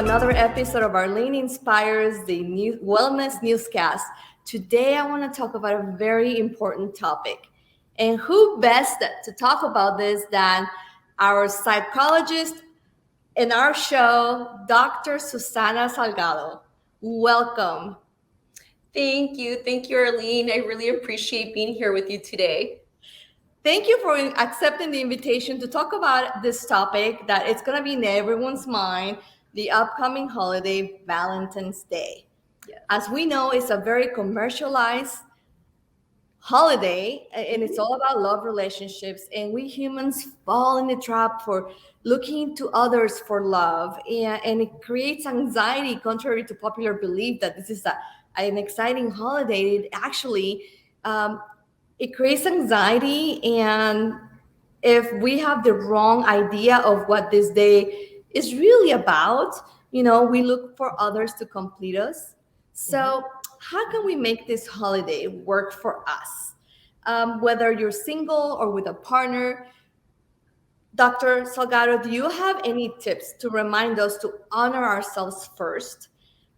another episode of Arlene Inspires, the new wellness newscast. Today, I want to talk about a very important topic. And who best to talk about this than our psychologist in our show, Dr. Susana Salgado. Welcome. Thank you. Thank you, Arlene. I really appreciate being here with you today. Thank you for accepting the invitation to talk about this topic that it's going to be in everyone's mind, the upcoming holiday, Valentine's Day. Yes. As we know, it's a very commercialized holiday and it's all about love relationships, and we humans fall in the trap for looking to others for love, and it creates anxiety contrary to popular belief that this is an exciting holiday. It actually it creates anxiety, and if we have the wrong idea of what this day is really about, we look for others to complete us. So how can we make this holiday work for us? Whether you're single or with a partner, Dr. Salgado, do you have any tips to remind us to honor ourselves first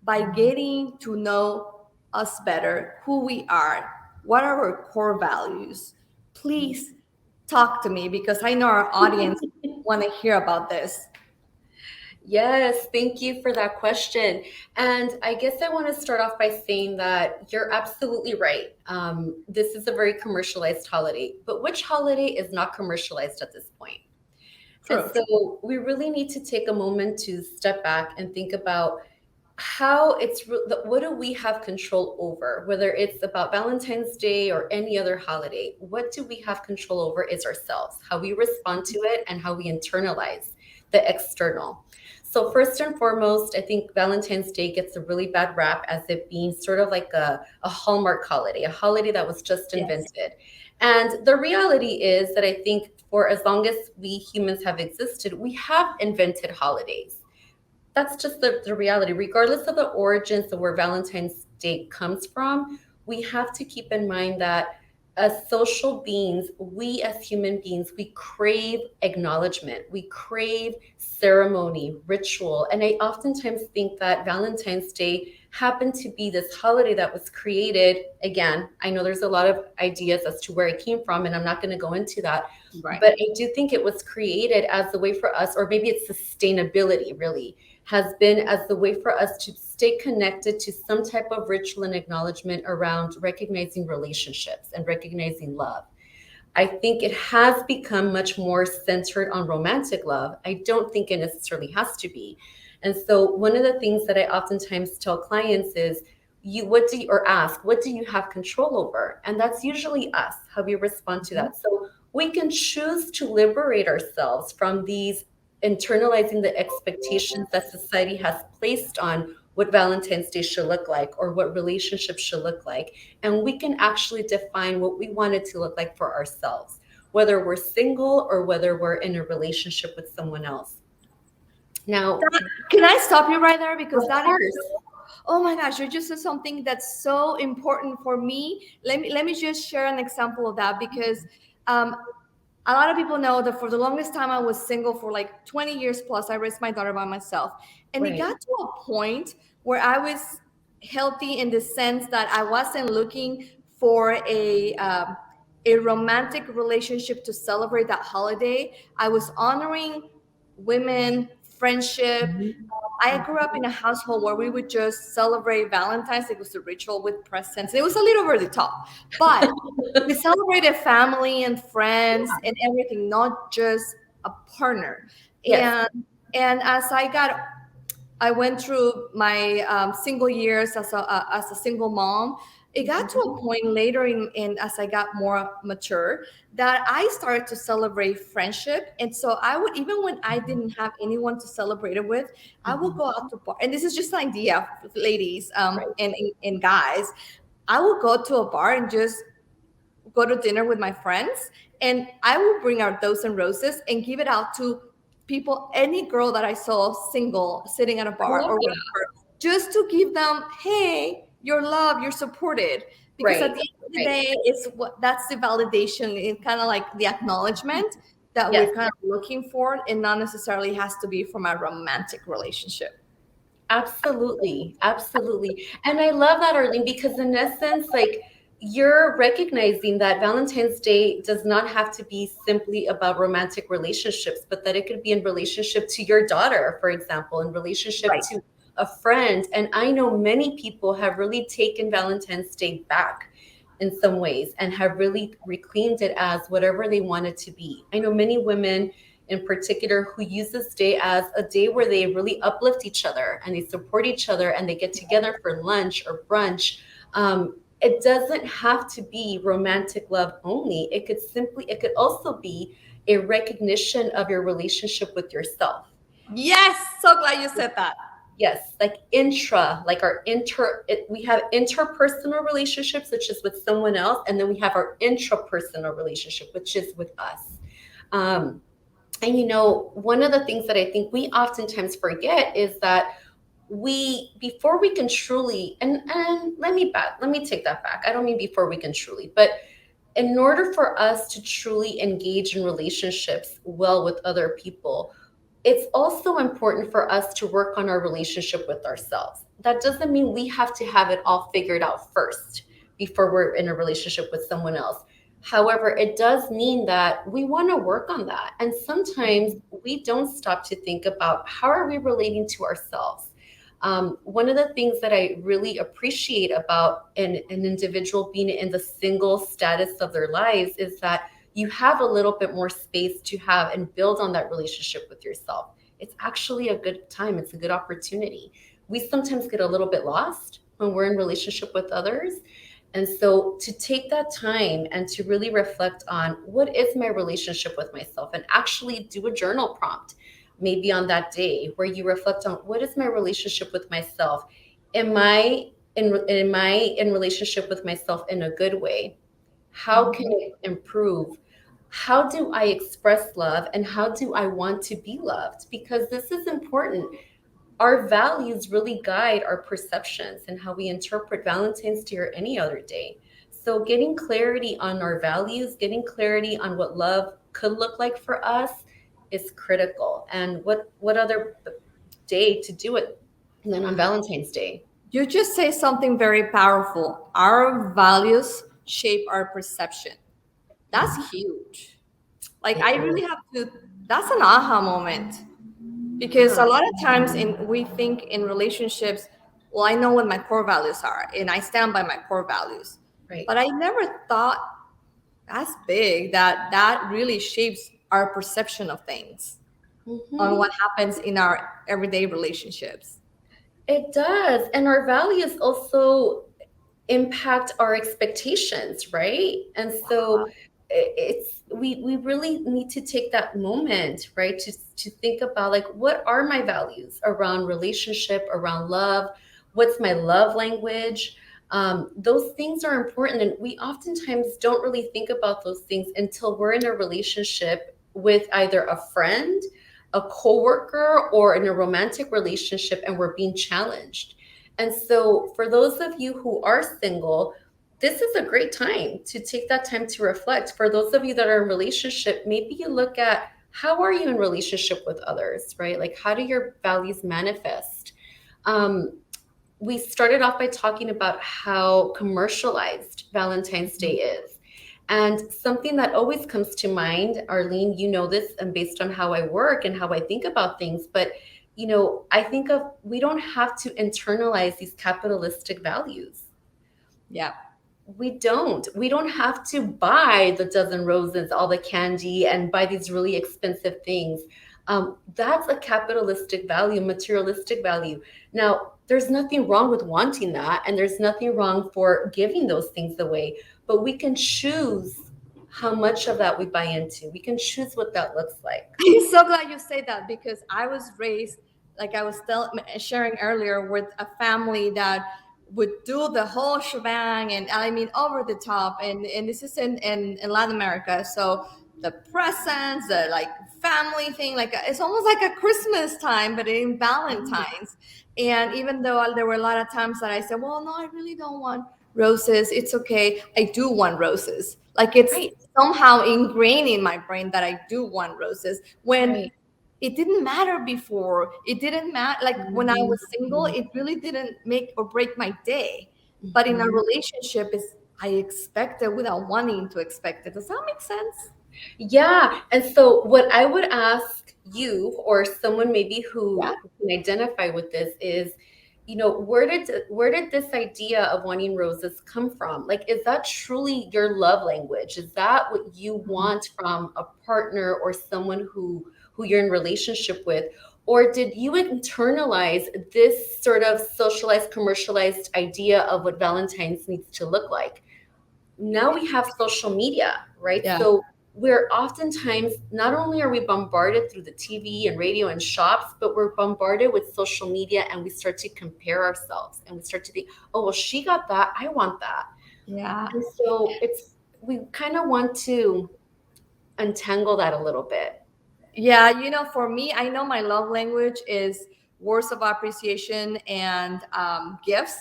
by getting to know us better, who we are, what are our core values? Please talk to me, because I know our audience want to hear about this. Yes, thank you for that question. And I guess I want to start off by saying that you're absolutely right. This is a very commercialized holiday, but which holiday is not commercialized at this point? True. And so we really need to take a moment to step back and think about how what do we have control over, whether it's about Valentine's Day or any other holiday. What do we have control over is ourselves, how we respond to it and how we internalize the external. So first and foremost, I think Valentine's Day gets a really bad rap as it being sort of like a Hallmark holiday, a holiday that was just invented. And the reality is that I think for as long as we humans have existed, we have invented holidays. That's just the reality. Regardless of the origins of where Valentine's Day comes from, we have to keep in mind that as social beings, we as human beings, we crave acknowledgement, we crave ceremony, ritual. And I oftentimes think that Valentine's Day happened to be this holiday that was created. Again, I know there's a lot of ideas as to where it came from, and I'm not going to go into that. Right. But I do think it was created as a way for us, or maybe it's sustainability really, has been as the way for us to stay connected to some type of ritual and acknowledgement around recognizing relationships and recognizing love. I think it has become much more centered on romantic love. I don't think it necessarily has to be. And so one of the things that I oftentimes tell clients is, what do you have control over? And that's usually us, how we respond to that. So we can choose to liberate ourselves from these internalizing the expectations that society has placed on what Valentine's Day should look like or what relationships should look like. And we can actually define what we want it to look like for ourselves, whether we're single or whether we're in a relationship with someone else. Now, can I stop you right there? Because of that course. is oh my gosh, you just said something that's so important for me. Let me just share an example of that, because a lot of people know that for the longest time I was single for like 20 years plus. I raised my daughter by myself. And Right. It got to a point where I was healthy in the sense that I wasn't looking for a romantic relationship to celebrate that holiday. I was honoring women, friendship. I grew up in a household where we would just celebrate Valentine's. It was a ritual with presents. It was a little over the top, but we celebrated family and friends and everything, not just a partner. Yes. And as I went through my single years as a single mom. It got to a point later in as I got more mature that I started to celebrate friendship. And so I would, even when I didn't have anyone to celebrate it with, I would go out to bar. And this is just an idea, ladies, and guys. I would go to a bar and just go to dinner with my friends, and I would bring out dozen roses and give it out to people, any girl that I saw single sitting at a bar or whatever, just to give them, hey, you're loved, you're supported. Because Right. at the end of the day, that's the validation. It's kind of like the acknowledgement that Yes. we're kind of looking for, and not necessarily has to be from a romantic relationship. Absolutely, absolutely. And I love that, Arlene, because in essence, like you're recognizing that Valentine's Day does not have to be simply about romantic relationships, but that it could be in relationship to your daughter, for example, in relationship Right. to a friend. And I know many people have really taken Valentine's Day back in some ways and have really reclaimed it as whatever they want it to be. I know many women in particular who use this day as a day where they really uplift each other and they support each other and they get together for lunch or brunch. It doesn't have to be romantic love only. It could also be a recognition of your relationship with yourself. Yes, so glad you said that. Yes, like like we have interpersonal relationships, which is with someone else, and then we have our intrapersonal relationship, which is with us. Um, and one of the things that I think we oftentimes forget is that before we can truly, and let me take that back. I don't mean before we can truly, but in order for us to truly engage in relationships well with other people, it's also important for us to work on our relationship with ourselves. That doesn't mean we have to have it all figured out first before we're in a relationship with someone else. However, it does mean that we want to work on that. And sometimes we don't stop to think about how are we relating to ourselves. One of the things that I really appreciate about an individual being in the single status of their lives is that you have a little bit more space to have and build on that relationship with yourself. It's actually a good time, it's a good opportunity. We sometimes get a little bit lost when we're in relationship with others. And so to take that time and to really reflect on what is my relationship with myself and actually do a journal prompt maybe on that day where you reflect on what is my relationship with myself. Am I in relationship with myself in a good way? How can it improve? How do I express love and how do I want to be loved? Because this is important. Our values really guide our perceptions and how we interpret Valentine's Day or any other day. So, getting clarity on our values, getting clarity on what love could look like for us is critical. And what other day to do it than on Valentine's Day? You just say something very powerful. Our values shape our perception. That's Mhm. huge. Like It I really is. have to, that's an aha moment. Because Yeah, a lot of times we think in relationships, well, I know what my core values are and I stand by my core values. right. But I never thought that's big that that really shapes our perception of things on Mhm. what happens in our everyday relationships. It does. And our values also impact our expectations, right? And so it's we really need to take that moment, right, to think about like what are my values around relationship, around love, what's my love language. Those things are important, and we oftentimes don't really think about those things until we're in a relationship with either a friend, a coworker, or in a romantic relationship, and we're being challenged. And so, for those of you who are single, this is a great time to take that time to reflect. For those of you that are in relationship, maybe you look at how are you in relationship with others, right? Like, how do your values manifest? Um, we started off by talking about how commercialized Valentine's Day is. And something that always comes to mind, Arlene, you know this, and based on how I work and how I think about things, but I think of we don't have to internalize these capitalistic values. Yeah. We don't have to buy the dozen roses, all the candy, and buy these really expensive things. That's a capitalistic value, materialistic value. Now there's nothing wrong with wanting that, and there's nothing wrong for giving those things away, but we can choose how much of that we buy into. We can choose what that looks like. I'm so glad you say that because I was raised, like I was sharing earlier, with a family that would do the whole shebang and I mean over the top. And this is in Latin America. So the presents, the like family thing, like it's almost like a Christmas time, but in Mhm. Valentine's. And even though there were a lot of times that I said, well, no, I really don't want roses. It's okay. I do want roses. Like it's Right, somehow ingrained in my brain that I do want roses. When right. it didn't matter before. It didn't matter. Like when I was single, Mhm. it really didn't make or break my day. But in a Mhm. relationship, is I expect it without wanting to expect it. Does that make sense? Yeah. And so, what I would ask you, or someone maybe Yeah. who can identify with this, is, where did this idea of wanting roses come from? Like, is that truly your love language? Is that what you want from a partner or someone who you're in relationship with? Or did you internalize this sort of socialized, commercialized idea of what Valentine's needs to look like? Now we have social media, right? Yeah. So we're oftentimes, not only are we bombarded through the TV and radio and shops, but we're bombarded with social media, and we start to compare ourselves and we start to think, oh, well, she got that, I want that. Yeah. And so we kind of want to untangle that a little bit. Yeah, for me, I know my love language is words of appreciation and gifts.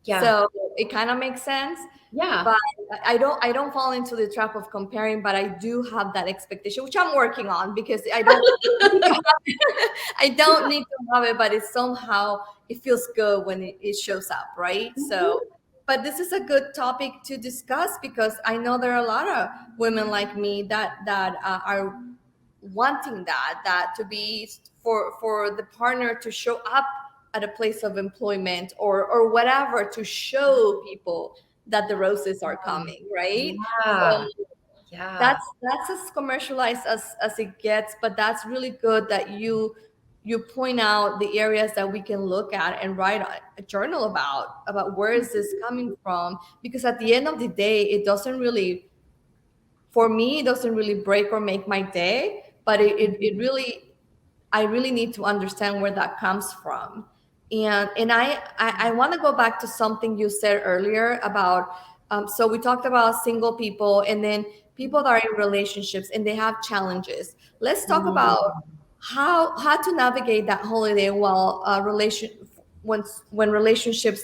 Yeah. So it kind of makes sense. Yeah. But I don't fall into the trap of comparing, but I do have that expectation, which I'm working on because I don't need to have I don't need to have it, but it's somehow it feels good when it shows up, right? So Mhm. but this is a good topic to discuss because I know there are a lot of women like me that are wanting that to be for the partner to show up at a place of employment or whatever to show people that the roses are coming, right? So Yeah. Yeah. that's as commercialized as it gets, but that's really good that you point out the areas that we can look at and write a journal about where is this coming from, because at the end of the day it doesn't really, for me, it doesn't really break or make my day, but it really, I really need to understand where that comes from. And I want to go back to something you said earlier about so we talked about single people and then people that are in relationships and they have challenges. Let's talk Mhm. about how to navigate that holiday while when relationships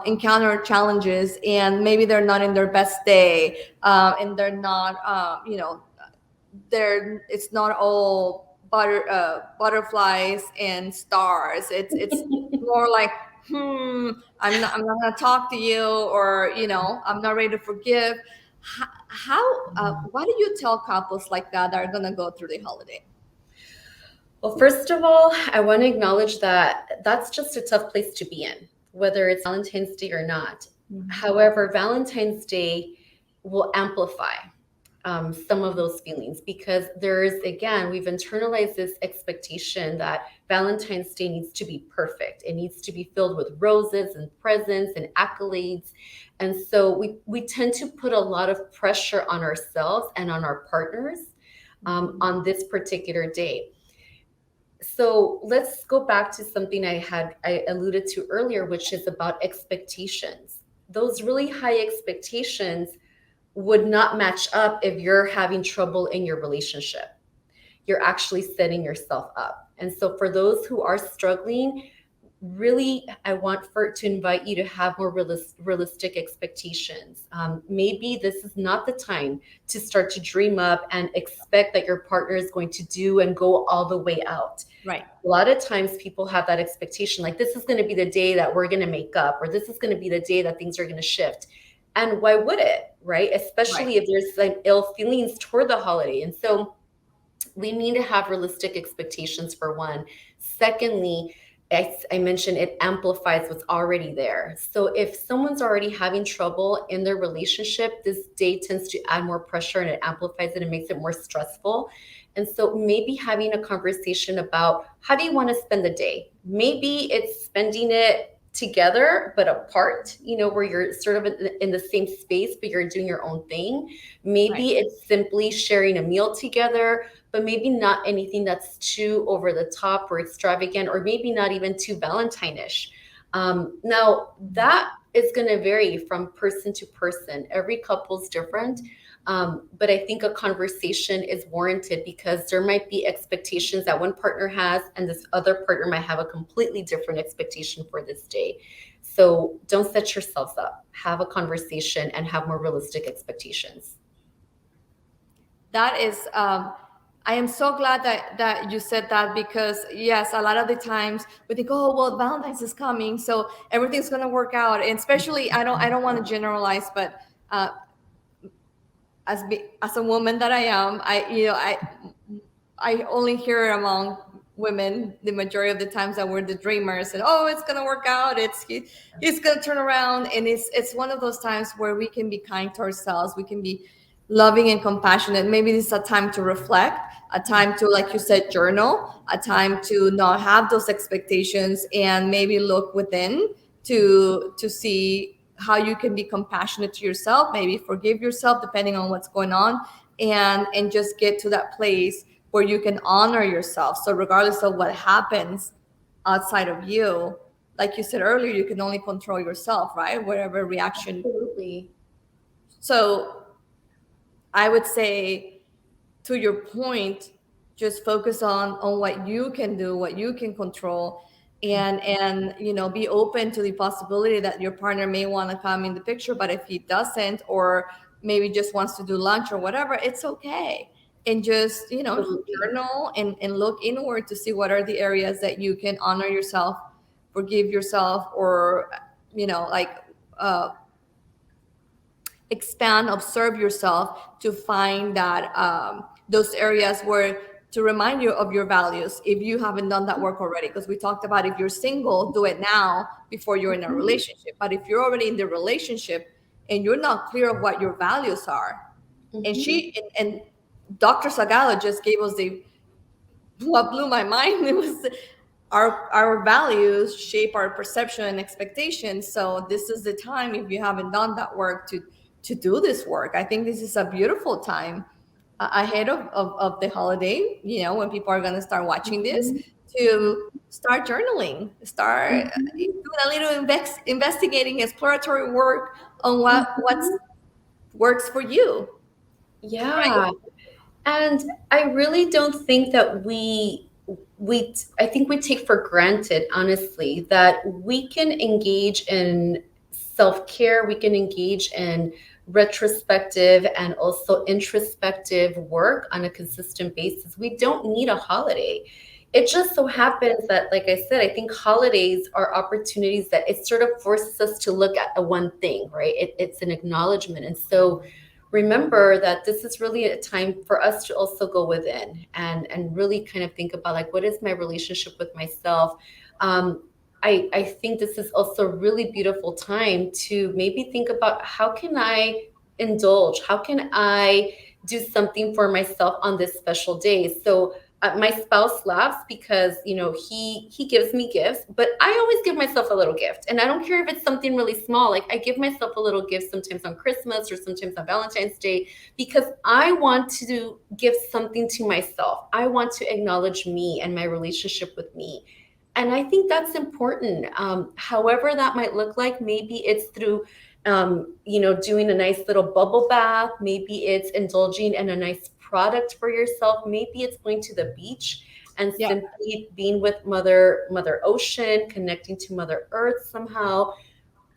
encounter challenges and maybe they're not in their best day, and they're not they're it's not all butterflies and stars. It's more like, I'm not gonna talk to you, or I'm not ready to forgive. What do you tell couples like that are gonna go through the holiday? Well, first of all, I want to acknowledge that that's just a tough place to be in, whether it's Valentine's Day or not. Mhm. However, Valentine's Day will amplify some of those feelings, because again, we've internalized this expectation that Valentine's Day needs to be perfect. It needs to be filled with roses and presents and accolades. And so we tend to put a lot of pressure on ourselves and on our partners on this particular day. So let's go back to something I alluded to earlier, which is about expectations. Those really high expectations would not match up if you're having trouble in your relationship. You're actually setting yourself up. And so for those who are struggling, really, I want to invite you to have more realistic expectations. Maybe this is not the time to start to dream up and expect that your partner is going to do and go all the way out. Right. A lot of times people have that expectation, like this is going to be the day that we're going to make up, or this is going to be the day that things are going to shift. And why would it, right? Right. Especially if there's like ill feelings toward the holiday. And so we need to have realistic expectations, for one. Secondly, I mentioned it amplifies what's already there. So if someone's already having trouble in their relationship, this day tends to add more pressure and it amplifies it and makes it more stressful. And so maybe having a conversation about, how do you want to spend the day? Maybe it's spending it together but apart, where you're sort of in the same space but you're doing your own thing. Right. Maybe it's simply sharing a meal together, but maybe not anything that's too over the top or extravagant, or maybe not even too Valentine-ish. Now, that is going to vary from person to person. Every couple's different. But I think a conversation is warranted, because there might be expectations that one partner has, and this other partner might have a completely different expectation for this day. So don't set yourselves up. Have a conversation and have more realistic expectations. That is I am so glad that you said that, because yes, a lot of the times we think, oh well, Valentine's is coming, so everything's gonna work out. And especially, I don't want to generalize, but as a woman that I am, I only hear among women the majority of the times that we're the dreamers, and oh, it's gonna work out. He's gonna turn around, and it's one of those times where we can be kind to ourselves. We can be loving and compassionate. Maybe this is a time to reflect, a time to, like you said, journal, a time to not have those expectations, and maybe look within to see how you can be compassionate to yourself, maybe forgive yourself depending on what's going on, and just get to that place where you can honor yourself. So regardless of what happens outside of you, like you said earlier, you can only control yourself, right? Whatever reaction. Absolutely. So I would say, to your point, just focus on what you can do, what you can control, and be open to the possibility that your partner may want to come in the picture, but if he doesn't, or maybe just wants to do lunch or whatever, it's okay. And just Absolutely. journal and look inward to see what are the areas that you can honor yourself, forgive yourself, or like expand, observe yourself to find that those areas where, to remind you of your values if you haven't done that work already. Because we talked about, if you're single, do it now before you're in a Mhm. relationship. But if you're already in the relationship and you're not clear of what your values are, and Mhm. she and Dr. Salgado just gave us the what blew my mind. It was, our values shape our perception and expectations. So this is the time, if you haven't done that work, to do this work. I think this is a beautiful time ahead of the holiday, when people are going to start watching this, Mhm. to start journaling, start Mhm. doing a little investigating, exploratory work on what Mhm. works for you, right? Yeah. And I really don't think that I think we take for granted, honestly, that we can engage in self-care, we can engage in retrospective and also introspective work on a consistent basis. We don't need a holiday. It just so happens that, like I said, I think holidays are opportunities that it sort of forces us to look at a one thing, right? It's an acknowledgement. And so remember that this is really a time for us to also go within and really kind of think about, like, what is my relationship with myself. um, I think this is also a really beautiful time to maybe think about, how can I indulge, how can I do something for myself on this special day. So my spouse laughs because he gives me gifts, but I always give myself a little gift, and I don't care if it's something really small. Like, I give myself a little gift sometimes on Christmas or sometimes on Valentine's Day, because I want to give something to myself. I want to acknowledge me and my relationship with me. And I think that's important. However that might look like, maybe it's through doing a nice little bubble bath. Maybe it's indulging in a nice product for yourself. Maybe it's going to the beach and Yeah. simply being with Mother Ocean, connecting to Mother Earth somehow.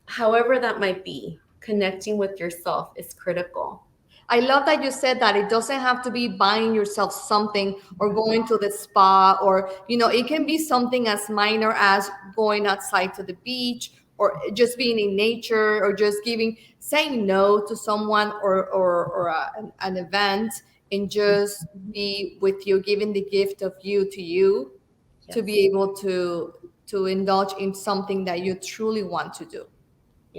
However that might be, connecting with yourself is critical. I love that you said that it doesn't have to be buying yourself something or going to the spa, or, it can be something as minor as going outside to the beach, or just being in nature, or just saying no to someone, or an event, and just be with you, giving the gift of you to you, to be Yes. able to indulge in something that you truly want to do,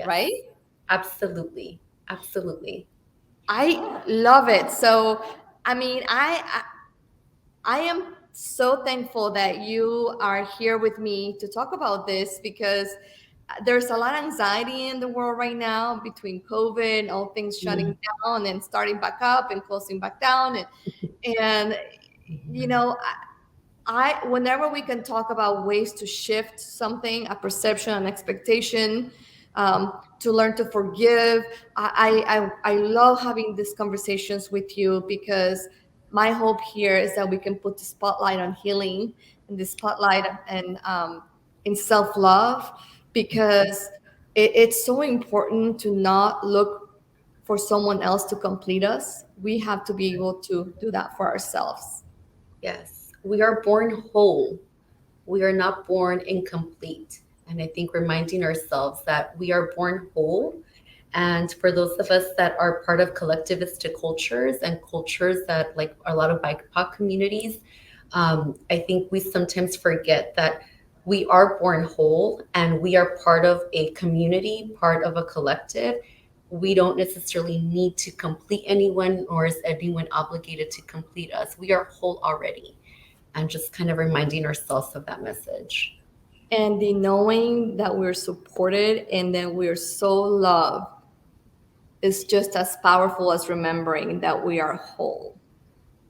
right? Yes. Absolutely. Absolutely. I love it. So, I mean, I am so thankful that you are here with me to talk about this, because there's a lot of anxiety in the world right now between COVID, all things shutting down and starting back up and closing back down, and you know, whenever we can talk about ways to shift something, a perception, an expectation, to learn to forgive, I love having these conversations with you, because my hope here is that we can put the spotlight on healing, and the spotlight and in self love, because it's so important to not look for someone else to complete us. We have to be able to do that for ourselves. Yes. We are born whole. We are not born incomplete. And I think reminding ourselves that we are born whole. And for those of us that are part of collectivistic cultures and cultures that, like a lot of BIPOC communities, I think we sometimes forget that we are born whole and we are part of a community, part of a collective. We don't necessarily need to complete anyone, nor is anyone obligated to complete us. We are whole already, and just kind of reminding ourselves of that message. And the knowing that we're supported and that we're so loved is just as powerful as remembering that we are whole.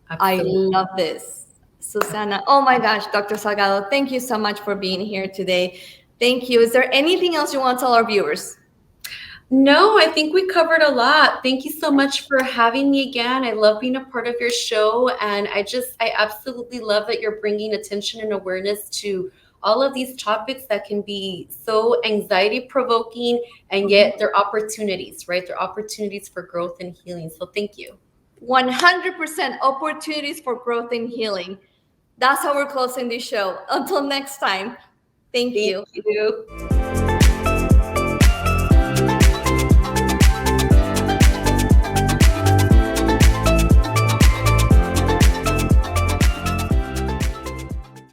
I Absolutely. love this. Susana, oh my gosh, Dr. Salgado, thank you so much for being here today. Thank you. Is there anything else you want to tell our viewers? No, I think we covered a lot. Thank you so much for having me again. I love being a part of your show. And I absolutely love that you're bringing attention and awareness to all of these topics that can be so anxiety provoking, and yet they're opportunities, right? They're opportunities for growth and healing. So thank you. 100% opportunities for growth and healing. That's how we're closing this show. Until next time, thank Thank you. you.